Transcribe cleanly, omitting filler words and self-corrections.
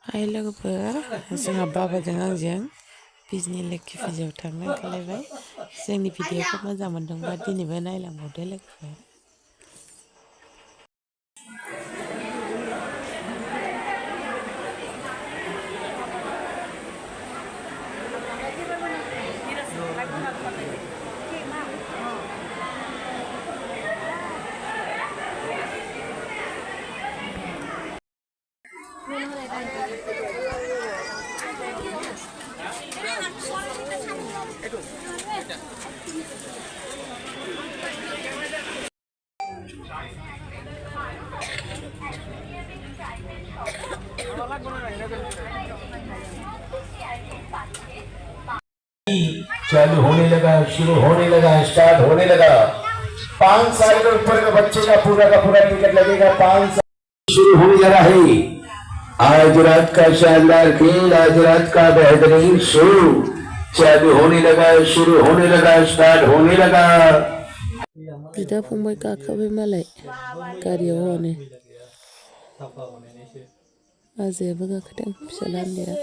हाय लोगोफोर जोंहा बाबाजों आंजों बिजनि लोखि फुजायाव थांनो ओंखारलायबाय। जोंनि भिडिअखौ मोजां मोनदोंबा दिनैबो नायलांबावदो लोगोफोर। चालू होने लगा, शुरू होने लगा, स्टार्ट होने लगा। 5 साल के ऊपर का बच्चे का पूरा टिकट लगेगा। 5 साल शुरू होने लगा है। आज रात का शानदार खेल, आज रात का बेहतरीन शो चालू होने लगा, शुरू होने लगा, स्टार्ट होने लगा। बिदा फंबाय गाखोबाय मालाय गारियाव हनै बाजैयाबो गाखोदों फिसाला उन्दैया।